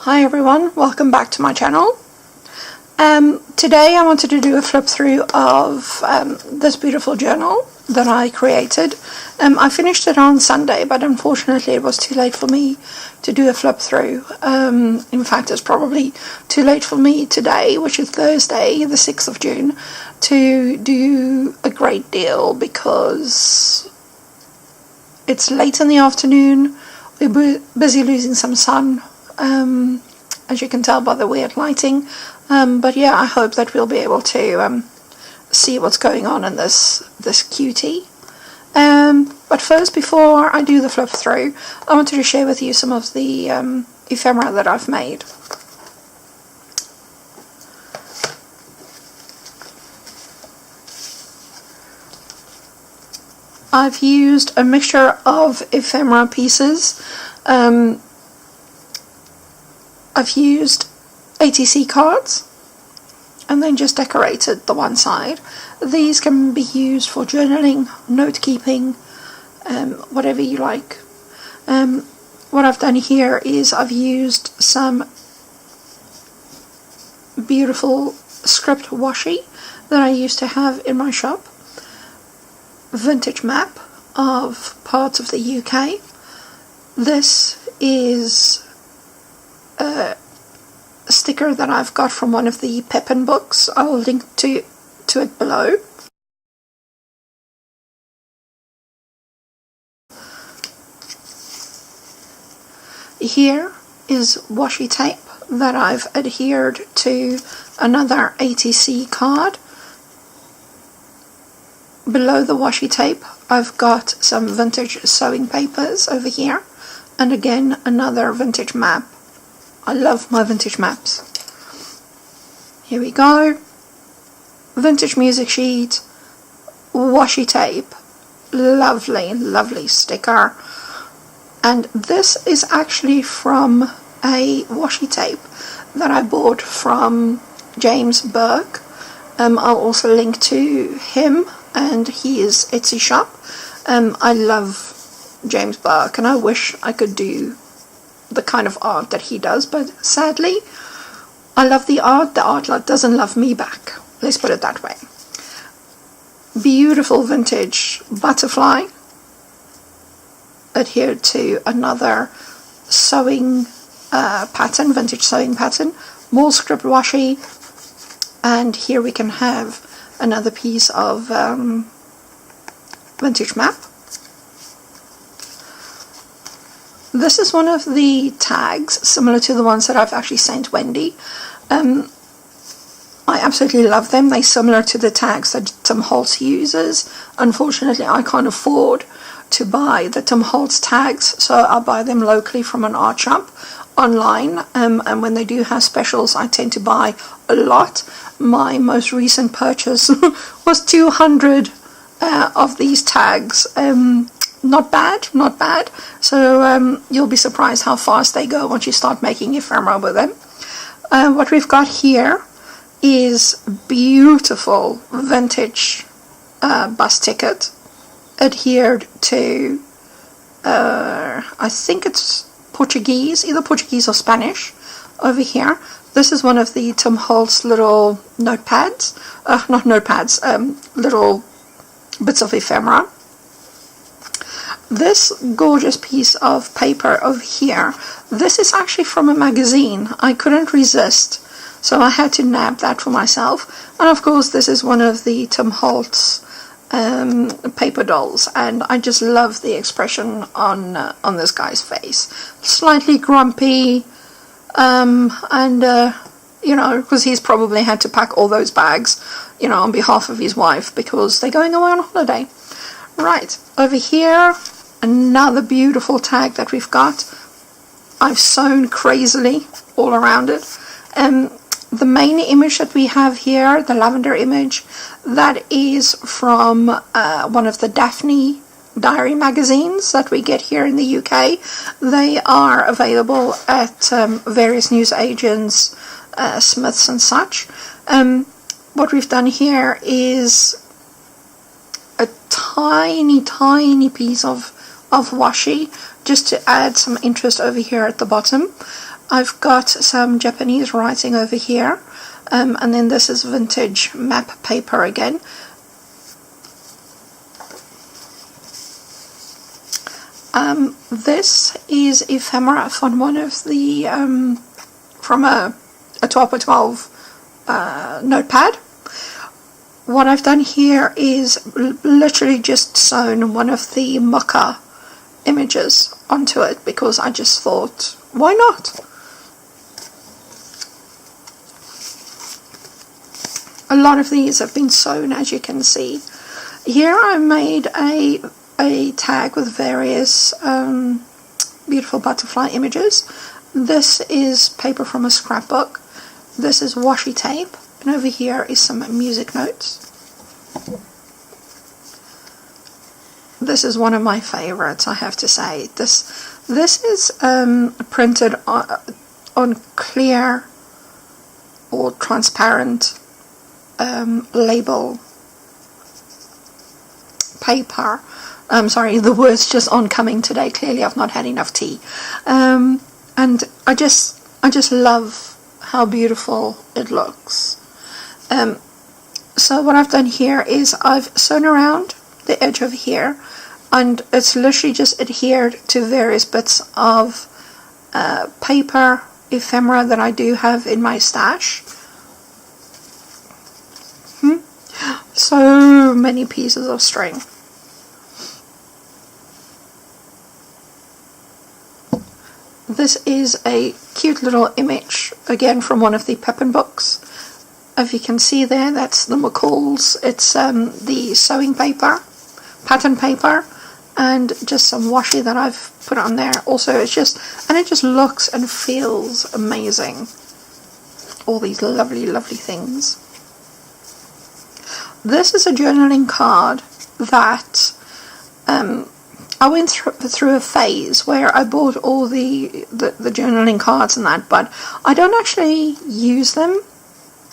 Hi everyone, welcome back to my channel. Today I wanted to do a flip through of this beautiful journal that I created. I finished it on Sunday, but unfortunately it was too late for me to do a flip through. In fact, it's probably too late for me today, which is Thursday, the 6th of June, to do a great deal because it's late in the afternoon. We're busy losing some sun, as you can tell by the weird lighting, but yeah, I hope that we'll be able to see what's going on in this cutie. But first, before I do the flip through, I wanted to share with you some of the ephemera that I've made. I've used a mixture of ephemera pieces. I've used ATC cards and then just decorated the one side. These can be used for journaling, note keeping, whatever you like. What I've done here is I've used some beautiful script washi that I used to have in my shop. Vintage map of parts of the UK. This is a sticker that I've got from one of the Pepin books. I'll link to it below. Here is washi tape that I've adhered to another ATC card. Below the washi tape I've got some vintage sewing papers over here, and again another vintage map. I love my vintage maps. Here we go. Vintage music sheet, washi tape, lovely sticker. And this is actually from a washi tape that I bought from James Burke. I'll also link to him and his Etsy shop. I love James Burke and I wish I could do the kind of art that he does, but sadly I love the art doesn't love me back, let's put it that way. Beautiful vintage butterfly adhered to another sewing pattern, vintage sewing pattern, more script washi, and here we can have another piece of vintage map. This is one of the tags, similar to the ones that I've actually sent Wendy. I absolutely love them. They're similar to the tags that Tim Holtz uses. Unfortunately, I can't afford to buy the Tim Holtz tags, so I'll buy them locally from an art shop online, and when they do have specials I tend to buy a lot. My most recent purchase was 200 of these tags. Not bad. So you'll be surprised how fast they go once you start making ephemera with them. What we've got here is beautiful vintage bus ticket adhered to I think it's Portuguese, either Portuguese or Spanish over here. This is one of the Tim Holtz little notepads, not notepads, little bits of ephemera. This gorgeous piece of paper over here, this is actually from a magazine. I couldn't resist, so I had to nab that for myself. And of course this is one of the Tim Holtz paper dolls, and I just love the expression on this guy's face. Slightly grumpy, and you know, because he's probably had to pack all those bags, you know, on behalf of his wife because they're going away on holiday. Right, over here, another beautiful tag that we've got. I've sewn crazily all around it. The main image that we have here, the lavender image, that is from one of the Daphne diary magazines that we get here in the UK. They are available at various newsagents, Smiths and such. What we've done here is a tiny piece of washi just to add some interest over here at the bottom. I've got some Japanese writing over here, and then this is vintage map paper again. This is ephemera from one of the from a 12x12 notepad. What I've done here is literally just sewn one of the mocha images onto it, because I just thought, why not? A lot of these have been sewn, as you can see. Here I made a tag with various beautiful butterfly images. This is paper from a scrapbook. This is washi tape, and over here is some music notes. This is one of my favorites, I have to say. This is printed on clear or transparent label paper. Sorry, the word's just oncoming today. Clearly I've not had enough tea. And I just love how beautiful it looks. So what I've done here is I've sewn around the edge over here, and it's literally just adhered to various bits of paper ephemera that I do have in my stash. So many pieces of string. This is a cute little image, again from one of the Pepin books. If you can see there, that's the McCall's. It's the sewing paper, pattern paper, and just some washi that I've put on there. Also, it just looks and feels amazing. All these lovely, lovely things. This is a journaling card that I went through a phase where I bought all the journaling cards and that, but I don't actually use them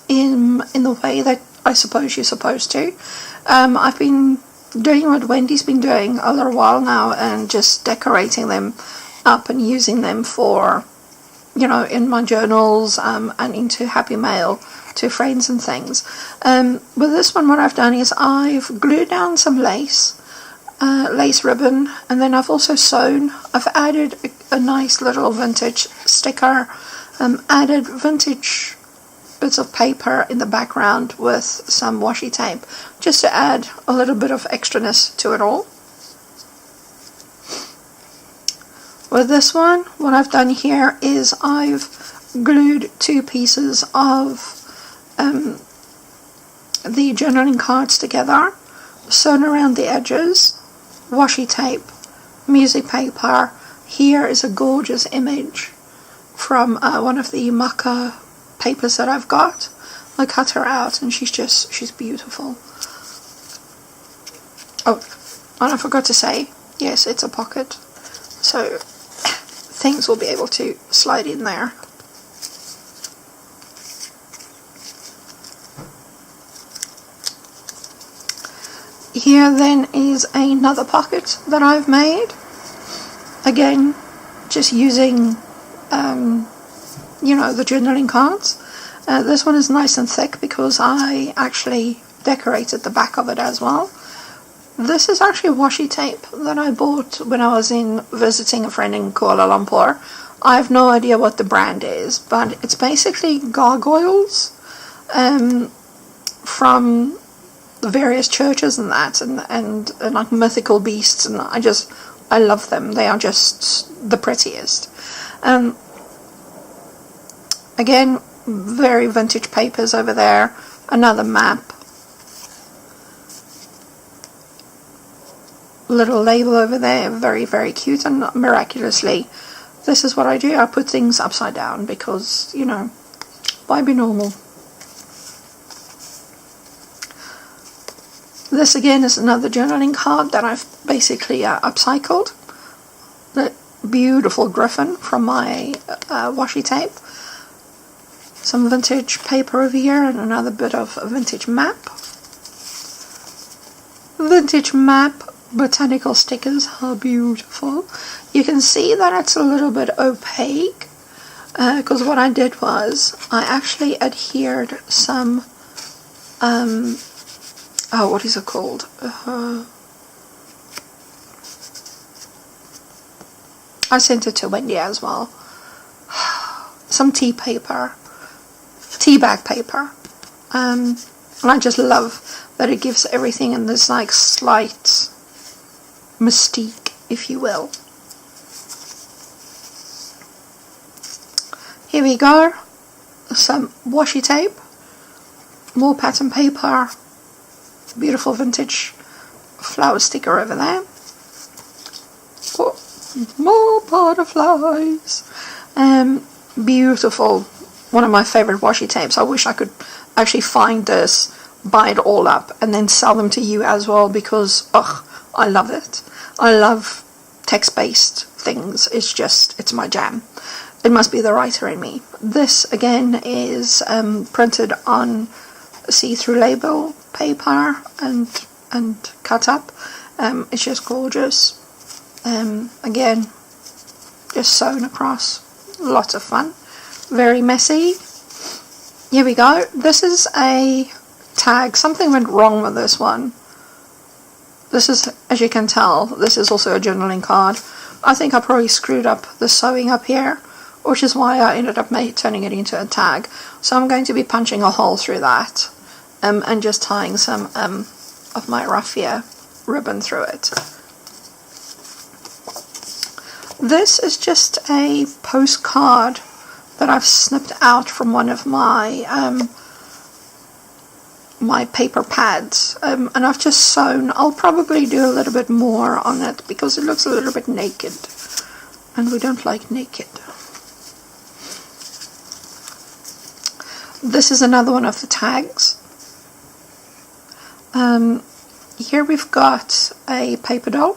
in the way that I suppose you're supposed to. I've been doing what Wendy's been doing a little while now, and just decorating them up and using them for, you know, in my journals and into Happy Mail to friends and things. With this one, what I've done is I've glued down some lace ribbon, and then I've also sewn. I've added a nice little vintage sticker, added vintage bits of paper in the background with some washi tape, just to add a little bit of extraness to it all. With this one, what I've done here is I've glued two pieces of the journaling cards together, sewn around the edges, washi tape, music paper. Here is a gorgeous image from one of the maca papers that I've got. I cut her out, and she's beautiful. Oh, and I forgot to say, yes, it's a pocket, so things will be able to slide in there. Here then is another pocket that I've made, again just using you know, the journaling cards. This one is nice and thick because I actually decorated the back of it as well. This is actually washi tape that I bought when I was visiting a friend in Kuala Lumpur. I have no idea what the brand is, but it's basically gargoyles from the various churches and that, and like mythical beasts, and I love them. They are just the prettiest. Again, very vintage papers over there. Another map. Little label over there, very, very cute, and miraculously, this is what I do. I put things upside down because, you know, why be normal? This again is another journaling card that I've basically upcycled. The beautiful griffin from my washi tape. Some vintage paper over here, and another bit of a vintage map. Vintage map, botanical stickers, how beautiful. You can see that it's a little bit opaque, because what I did was I actually adhered some, what is it called? I sent it to Wendy as well. Some tea paper, tea bag paper, and I just love that it gives everything in this like slight mystique, if you will. Here we go, some washi tape, more pattern paper, beautiful vintage flower sticker over there. Oh, more butterflies. Beautiful, one of my favorite washi tapes. I wish I could actually find this, buy it all up, and then sell them to you as well, because I love it. I love text-based things. It's my jam. It must be the writer in me. This again is printed on see-through label paper and cut up. It's just gorgeous. Again, just sewn across. Lots of fun. Very messy. Here we go. This is a tag. Something went wrong with this one. This is, as you can tell, this is also a journaling card. I think I probably screwed up the sewing up here, which is why I ended up turning it into a tag. So I'm going to be punching a hole through that, and just tying some of my raffia ribbon through it. This is just a postcard that I've snipped out from one of my my paper pads, and I've just sewn. I'll probably do a little bit more on it because it looks a little bit naked, and we don't like naked. This is another one of the tags. Here we've got a paper doll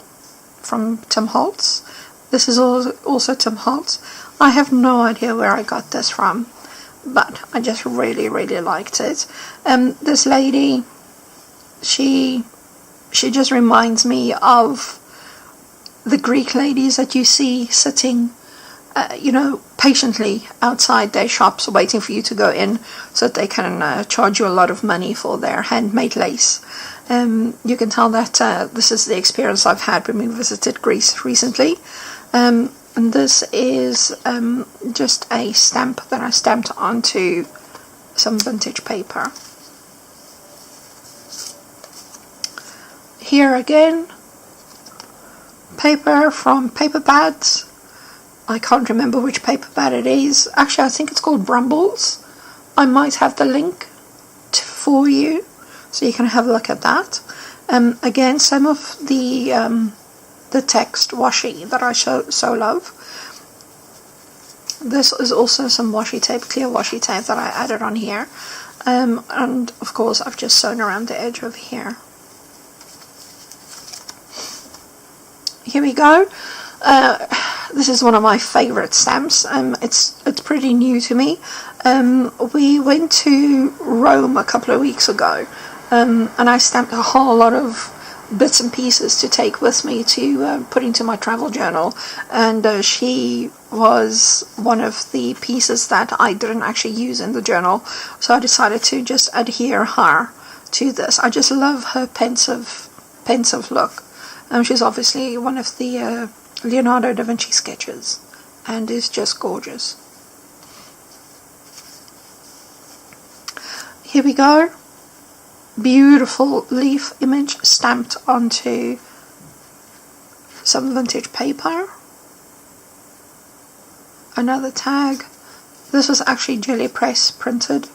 from Tim Holtz. This is also Tim Holtz. I have no idea where I got this from, but I just really liked it. This lady, she just reminds me of the Greek ladies that you see sitting patiently outside their shops waiting for you to go in so that they can charge you a lot of money for their handmade lace. You can tell that this is the experience I've had when we visited Greece recently. And this is just a stamp that I stamped onto some vintage paper. Here again, paper from paper pads. I can't remember which paper pad it is. Actually, I think it's called Brumbles. I might have the link for you, so you can have a look at that. Again, some of the text washi that I so love. This is also some washi tape, clear washi tape that I added on here. And of course, I've just sewn around the edge over here. Here we go. This is one of my favorite stamps. It's pretty new to me. We went to Rome a couple of weeks ago, and I stamped a whole lot of bits and pieces to take with me to put into my travel journal, and she was one of the pieces that I didn't actually use in the journal, so I decided to just adhere her to this. I just love her pensive look. She's obviously one of the Leonardo da Vinci sketches, and is just gorgeous. Here we go. Beautiful leaf image stamped onto some vintage paper. Another tag. This was actually Jelly Press printed.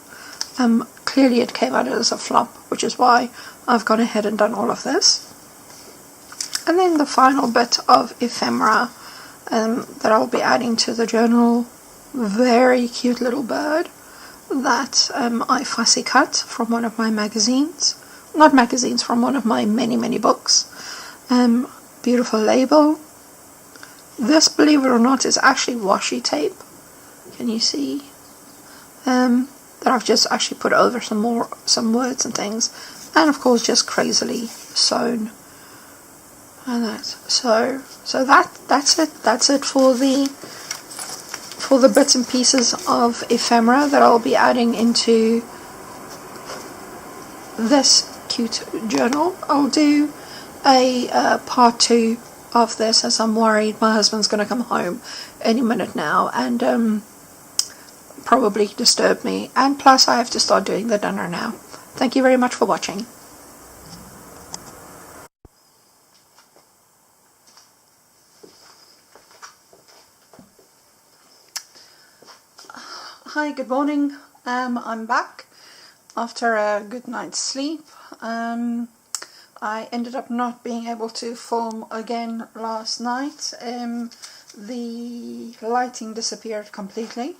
Clearly it came out as a flop, which is why I've gone ahead and done all of this. And then the final bit of ephemera that I'll be adding to the journal. Very cute little bird that I fussy cut from one of my magazines. Not magazines, from one of my many books. Beautiful label. This, believe it or not, is actually washi tape. Can you see? That I've just actually put over some words and things. And of course just crazily sewn. And that. So that's it. That's it for for the bits and pieces of ephemera that I'll be adding into this cute journal. I'll do a part 2 of this, as I'm worried my husband's going to come home any minute now and probably disturb me, and plus I have to start doing the dinner now. Thank you very much for watching. Hi, good morning. I'm back after a good night's sleep. I ended up not being able to film again last night. The lighting disappeared completely.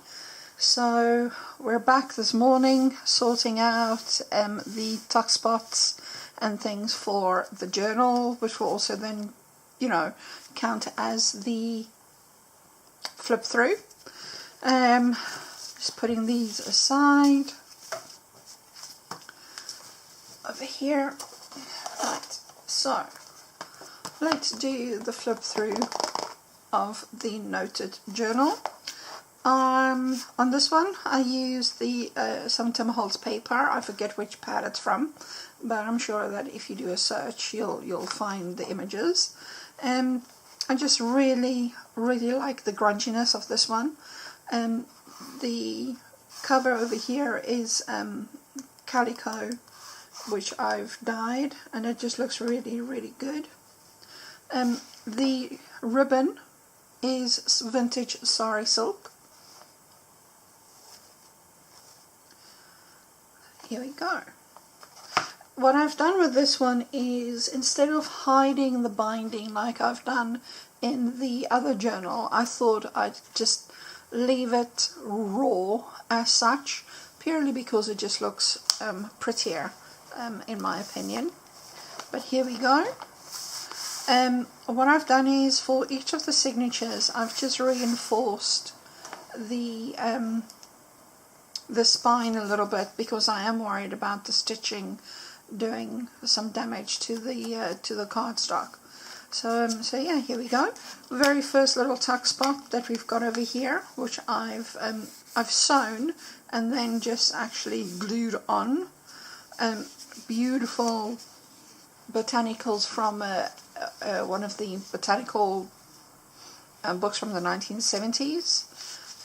So we're back this morning sorting out the tuck spots and things for the journal, which will also then, count as the flip through. Just putting these aside over here. Right, so let's do the flip through of the noted journal. On this one I use the some Tim Holtz paper. I forget which pad it's from, but I'm sure that if you do a search you'll find the images. I just really like the grunginess of this one. The cover over here is calico, which I've dyed, and it just looks really good. The ribbon is vintage sari silk. Here we go. What I've done with this one is, instead of hiding the binding like I've done in the other journal, I thought I'd just leave it raw as such, purely because it just looks prettier in my opinion. But here we go. What I've done is, for each of the signatures I've just reinforced the spine a little bit, because I am worried about the stitching doing some damage to the cardstock. So yeah, here we go. Very first little tuck spot that we've got over here, which I've sewn and then just actually glued on. Beautiful botanicals from one of the botanical books from the 1970s.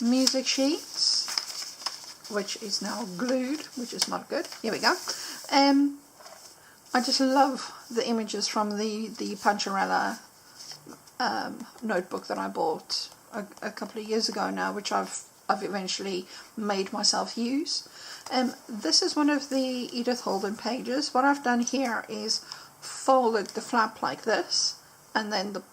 Music sheets, which is now glued, which is not good. Here we go. I just love the images from the Puncharella notebook that I bought a couple of years ago now, which I've eventually made myself use. This is one of the Edith Holden pages. What I've done here is folded the flap like this, and then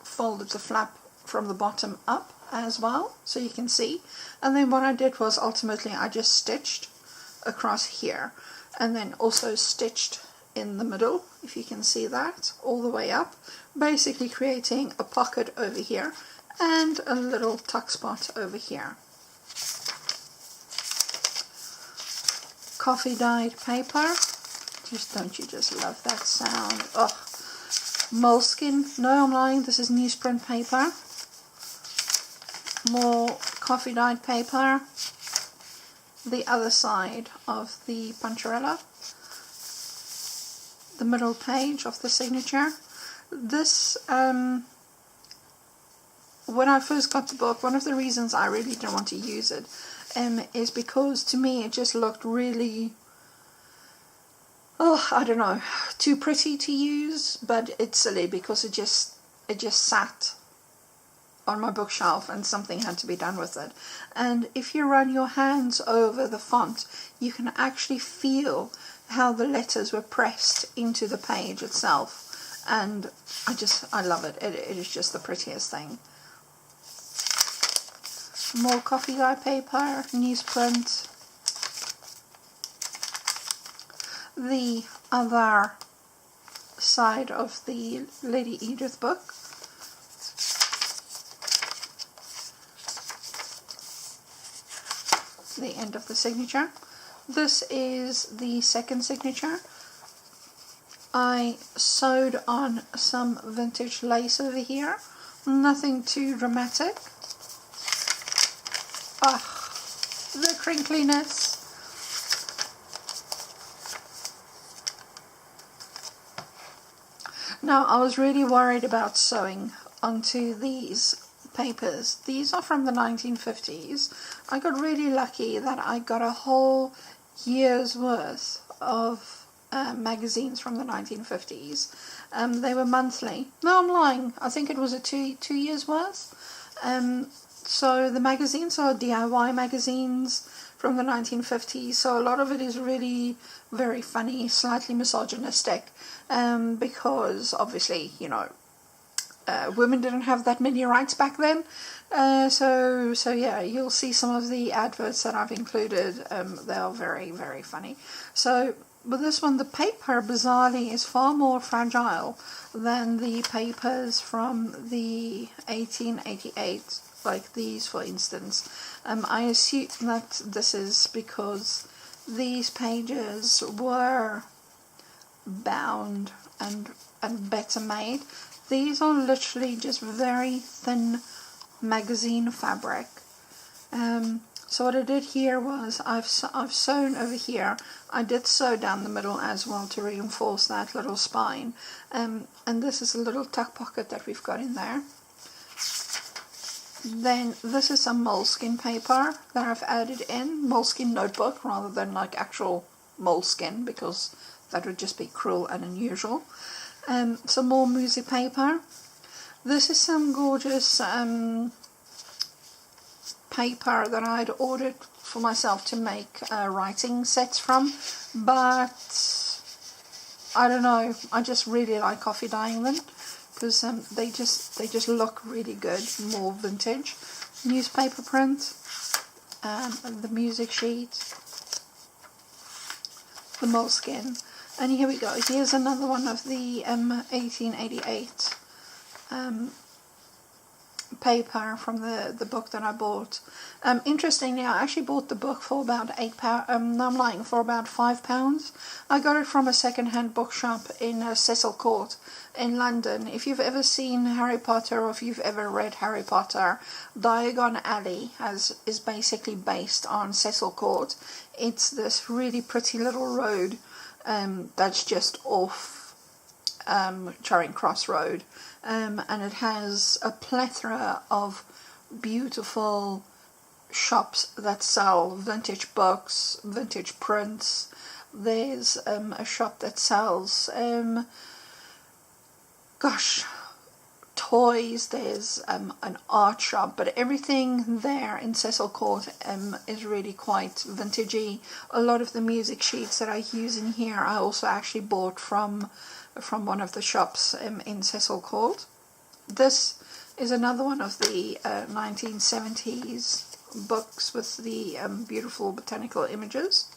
folded the flap from the bottom up as well, so you can see. And then what I did was, ultimately I just stitched across here, and then also stitched in the middle, if you can see that, all the way up, basically creating a pocket over here and a little tuck spot over here. Coffee dyed paper. Don't you just love that sound? Oh, moleskin. No, I'm lying, this is newsprint paper. More coffee dyed paper. The other side of the Puncharella. The middle page of the signature. This, when I first got the book, one of the reasons I really didn't want to use it is because, to me, it just looked really, I don't know, too pretty to use. But it's silly, because it just sat on my bookshelf and something had to be done with it. And if you run your hands over the font, you can actually feel how the letters were pressed into the page itself, and I love it. It is just the prettiest thing. More coffee dye paper, newsprint. The other side of the Lady Edith book. The end of the signature. This is the second signature. I sewed on some vintage lace over here. Nothing too dramatic. The crinkliness. Now, I was really worried about sewing onto these papers. These are from the 1950s. I got really lucky that I got a whole year's worth of magazines from the 1950s. They were monthly. No, I'm lying. I think it was a two years worth. So the magazines are DIY magazines from the 1950s. So a lot of it is really very funny, slightly misogynistic, because obviously, you know, women didn't have that many rights back then. So yeah, you'll see some of the adverts that I've included. They are very, very funny. So with this one, the paper, bizarrely, is far more fragile than the papers from the 1888, like these, for instance. I assume that this is because these pages were bound and better made. These are literally just very thin magazine fabric. So what I did here was I've sewn over here. I did sew down the middle as well to reinforce that little spine. And this is a little tuck pocket that we've got in there. Then this is some moleskin paper that I've added in, moleskin notebook rather than like actual moleskin, because that would just be cruel and unusual. Some more music paper. This is some gorgeous paper that I'd ordered for myself to make writing sets from, but I don't know, I just really like coffee dyeing them because they just look really good, more vintage. Newspaper print, the music sheet, the moleskin, and here we go. Here's another one of the 1888 paper from the book that I bought. Interestingly, I actually bought the book for about £8. No, I'm lying, for about £5. I got it from a second-hand bookshop in Cecil Court in London. If you've ever seen Harry Potter, or if you've ever read Harry Potter, Diagon Alley is basically based on Cecil Court. It's this really pretty little road that's just off Charing Cross Road, and it has a plethora of beautiful shops that sell vintage books, vintage prints. There's a shop that sells toys. There's an art shop, but everything there in Cecil Court is really quite vintagey. A lot of the music sheets that I use in here I also actually bought from one of the shops in Cecil Court. This is another one of the 1970s books with the beautiful botanical images.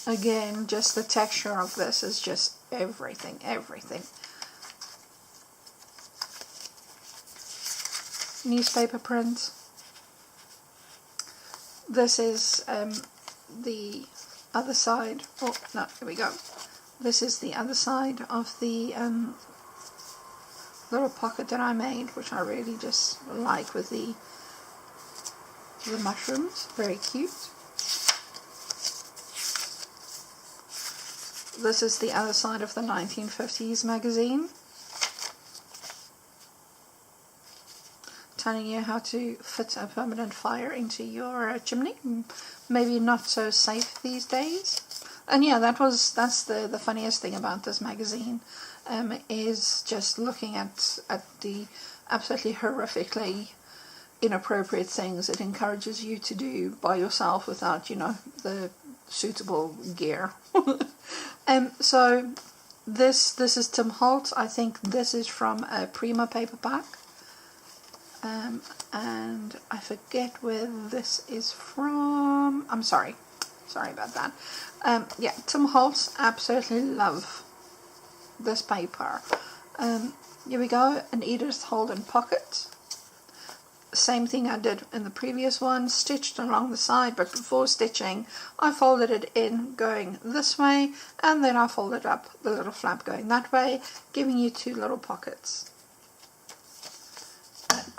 Again, just the texture of this is just everything. Newspaper print. This is the other side. Oh no, here we go. This is the other side of the little pocket that I made, which I really just like, with the mushrooms. Very cute. This is the other side of the 1950s magazine, telling you how to fit a permanent fire into your chimney. Maybe not so safe these days. And yeah, that's the funniest thing about this magazine, is just looking at the absolutely horrifically inappropriate things it encourages you to do by yourself without, you know, the suitable gear. So this is Tim Holt. I think this is from a Prima paperback, and I forget where this is from. I'm sorry about that. Yeah, Tim Holt. Absolutely love this paper. Here we go, an Edith Holden pocket. Same thing I did in the previous one, stitched along the side, but before stitching I folded it in going this way, and then I folded up the little flap going that way, giving you two little pockets.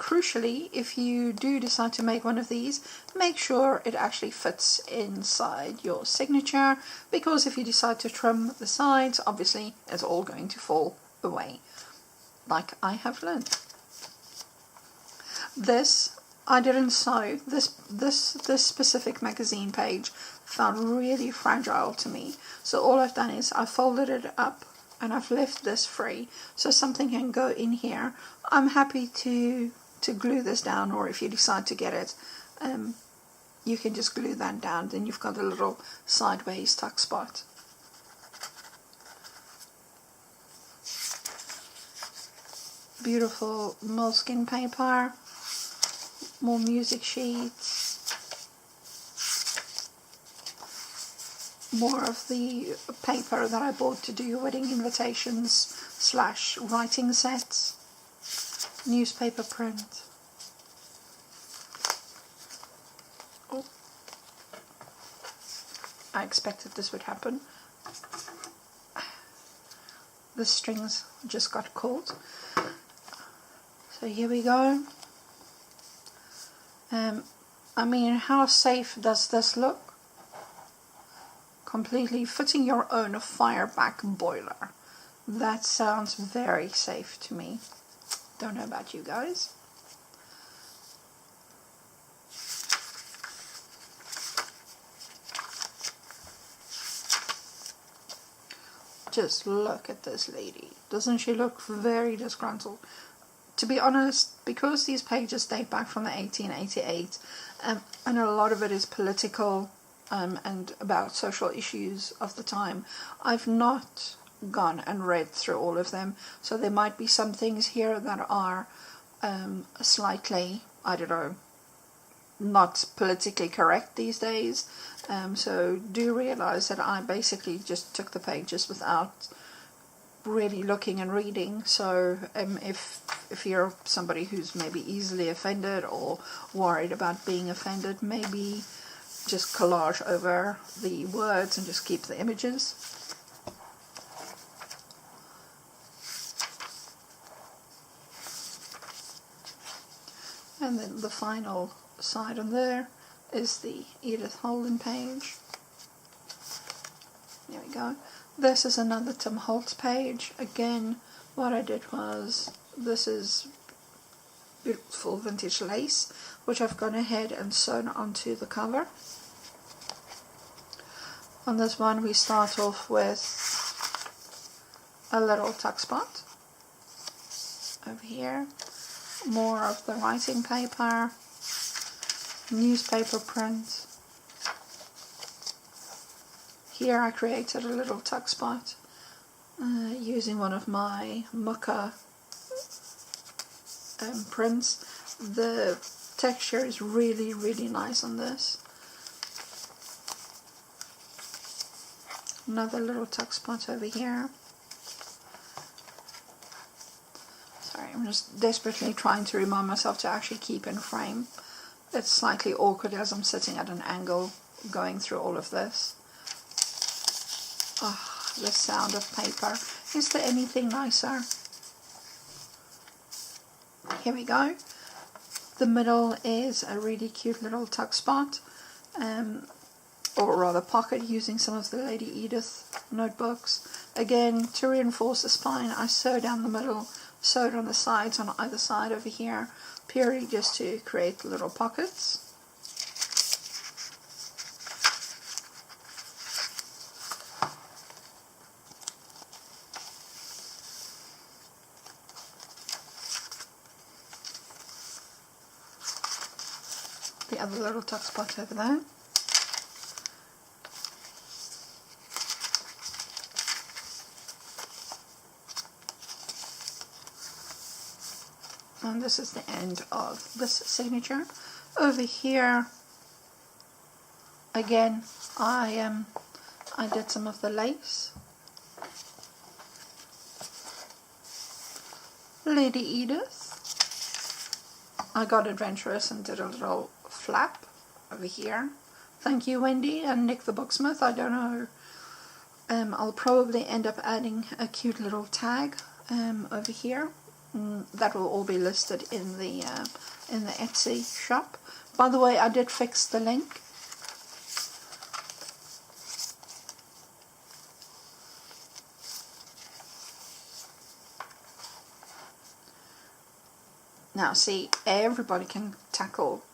crucially, if you do decide to make one of these, make sure it actually fits inside your signature, because if you decide to trim the sides, obviously it's all going to fall away, like I have learned. This I didn't sew. This specific magazine page felt really fragile to me, so all I've done is I folded it up and I've left this free so something can go in here. I'm happy to glue this down, or if you decide to get it, you can just glue that down, then you've got a little sideways tuck spot. Beautiful moleskin paper, more music sheets, more of the paper that I bought to do wedding invitations / writing sets, newspaper print. Oh, I expected this would happen. The strings just got caught. So here we go. I mean, how safe does this look? Completely fitting your own fireback boiler. That sounds very safe to me. Don't know about you guys. Just look at this lady. Doesn't she look very disgruntled? To be honest, because these pages date back from the 1888, and a lot of it is political and about social issues of the time, I've not gone and read through all of them, so there might be some things here that are slightly, I don't know, not politically correct these days, so do realize that I basically just took the pages without really looking and reading. So if you're somebody who's maybe easily offended or worried about being offended, maybe just collage over the words and just keep the images. And then the final side on there is the Edith Holden page. There we go. This is another Tim Holtz page. Again, what I did was, this is beautiful vintage lace, which I've gone ahead and sewn onto the cover. On this one we start off with a little tuck spot over here, more of the writing paper, newspaper print. Here I created a little tuck spot using one of my mucka prints. The texture is really, really nice on this. Another little tuck spot over here. Sorry, I'm just desperately trying to remind myself to actually keep in frame. It's slightly awkward as I'm sitting at an angle going through all of this. Oh, the sound of paper. Is there anything nicer? Here we go. The middle is a really cute little tuck spot, or rather pocket, using some of the Lady Edith notebooks. Again, to reinforce the spine, I sewed down the middle, sewed on the sides on either side over here, purely just to create little pockets. The other little tuck spot over there. And this is the end of this signature. Over here, again, I did some of the lace. Lady Edith. I got adventurous and did a little flap over here. Thank you, Wendy and Nick the Booksmith. I don't know. I'll probably end up adding a cute little tag over here that will all be listed in the Etsy shop. By the way, I did fix the link. Now see, everybody can tackle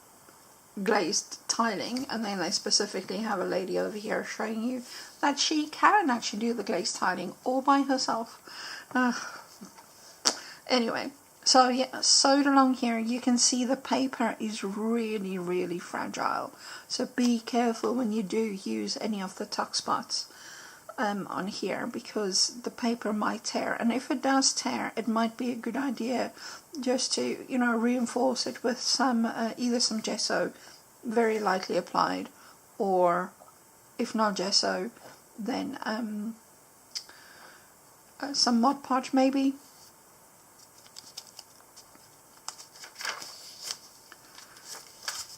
glazed tiling, and then they specifically have a lady over here showing you that she can actually do the glazed tiling all by herself. Anyway, so yeah, sewed along here, you can see the paper is really, really fragile. So be careful when you do use any of the tuck spots on here, because the paper might tear, and if it does tear, it might be a good idea just to, you know, reinforce it with some either some gesso, very lightly applied, or if not gesso, then some Mod Podge maybe.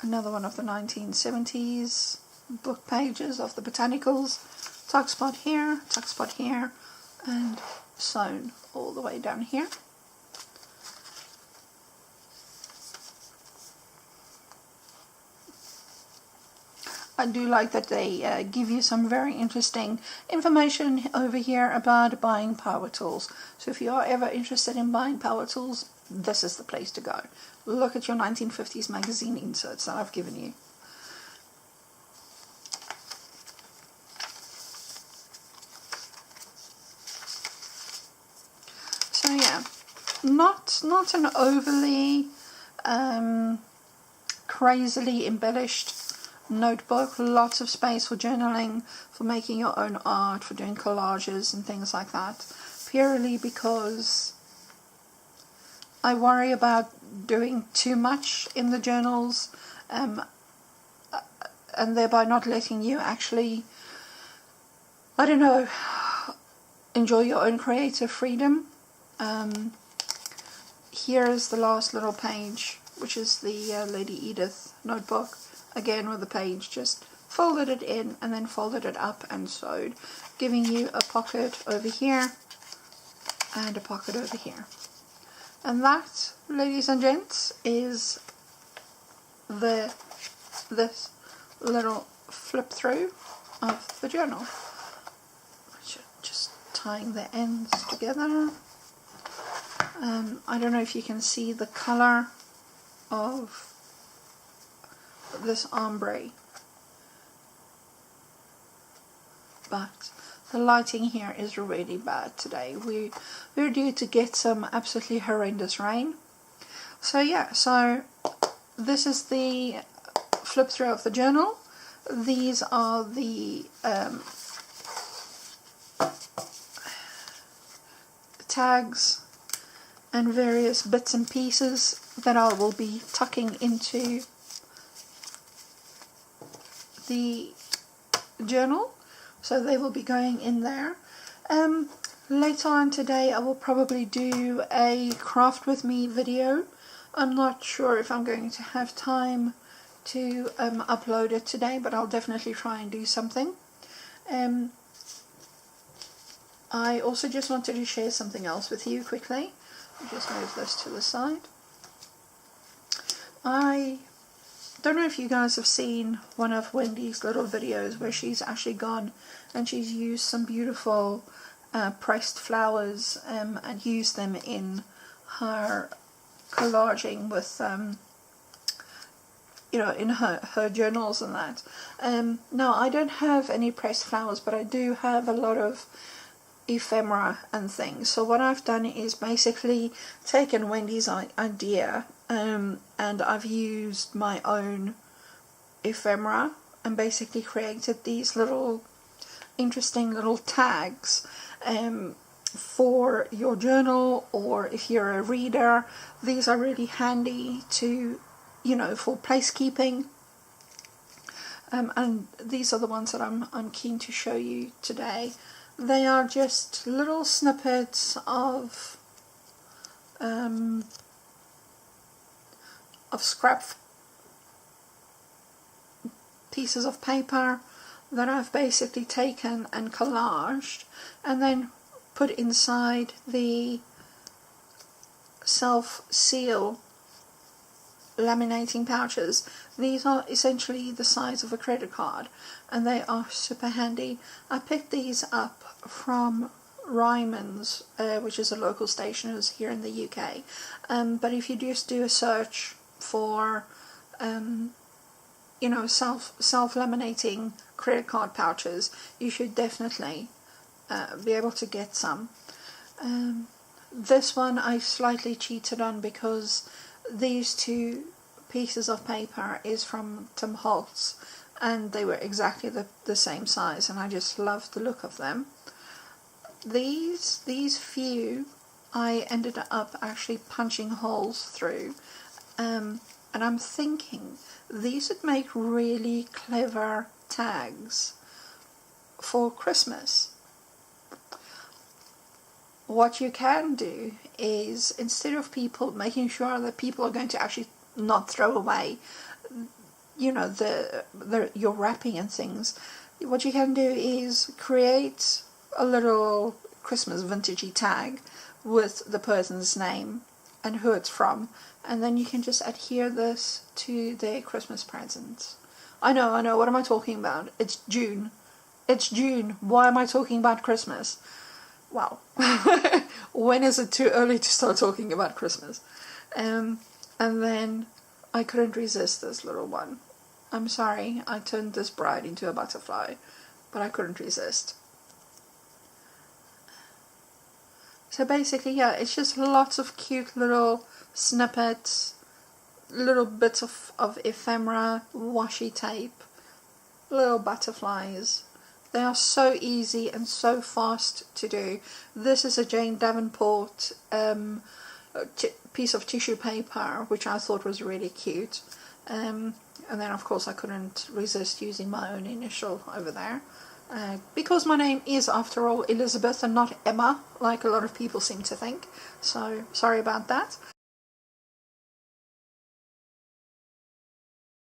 Another one of the 1970s book pages of the botanicals. Tuck spot here, and sewn all the way down here. I do like that they give you some very interesting information over here about buying power tools. So if you are ever interested in buying power tools, this is the place to go. Look at your 1950s magazine inserts that I've given you. So yeah, not an overly crazily embellished notebook. Lots of space for journaling, for making your own art, for doing collages and things like that. Purely because I worry about doing too much in the journals, and thereby not letting you actually, I don't know, enjoy your own creative freedom. Here is the last little page, which is the Lady Edith notebook, again with the page just folded it in and then folded it up and sewed, giving you a pocket over here and a pocket over here. And that, ladies and gents, is this little flip through of the journal. Just tying the ends together. I don't know if you can see the color of this ombre, but the lighting here is really bad today. We're due to get some absolutely horrendous rain. So yeah, so this is the flip through of the journal. These are the tags and various bits and pieces that I will be tucking into the journal, so they will be going in there. Later on today I will probably do a craft with me video. I'm not sure if I'm going to have time to upload it today, but I'll definitely try and do something. I also just wanted to share something else with you quickly. I'll just move this to the side. I don't know if you guys have seen one of Wendy's little videos where she's actually gone and she's used some beautiful pressed flowers and used them in her collaging with you know, in her journals and that. Now I don't have any pressed flowers, but I do have a lot of ephemera and things. So what I've done is basically taken Wendy's idea and I've used my own ephemera and basically created these little interesting little tags for your journal, or if you're a reader, these are really handy to, you know, for placekeeping. And these are the ones that I'm keen to show you today. They are just little snippets of scrap pieces of paper that I've basically taken and collaged and then put inside the self-seal laminating pouches. These are essentially the size of a credit card, and they are super handy. I picked these up from Ryman's, which is a local stationer's here in the UK. But if you just do a search for self-laminating credit card pouches, you should definitely be able to get some. This one I slightly cheated on because these two pieces of paper is from Tim Holtz, and they were exactly the same size, and I just loved the look of them. These few I ended up actually punching holes through, and I'm thinking these would make really clever tags for Christmas. What you can do is, instead of people making sure that people are going to actually not throw away, your wrapping and things, what you can do is create a little Christmas vintagey tag with the person's name and who it's from, and then you can just adhere this to their Christmas presents. I know, what am I talking about? It's June. Why am I talking about Christmas? Well, when is it too early to start talking about Christmas? And then I couldn't resist this little one. I'm sorry, I turned this bride into a butterfly, but I couldn't resist. So basically, yeah, it's just lots of cute little snippets, little bits of ephemera, washi tape, little butterflies. They are so easy and so fast to do. This is a Jane Davenport piece of tissue paper, which I thought was really cute. And then, of course, I couldn't resist using my own initial over there. Because my name is, after all, Elizabeth and not Emma, like a lot of people seem to think. So, sorry about that.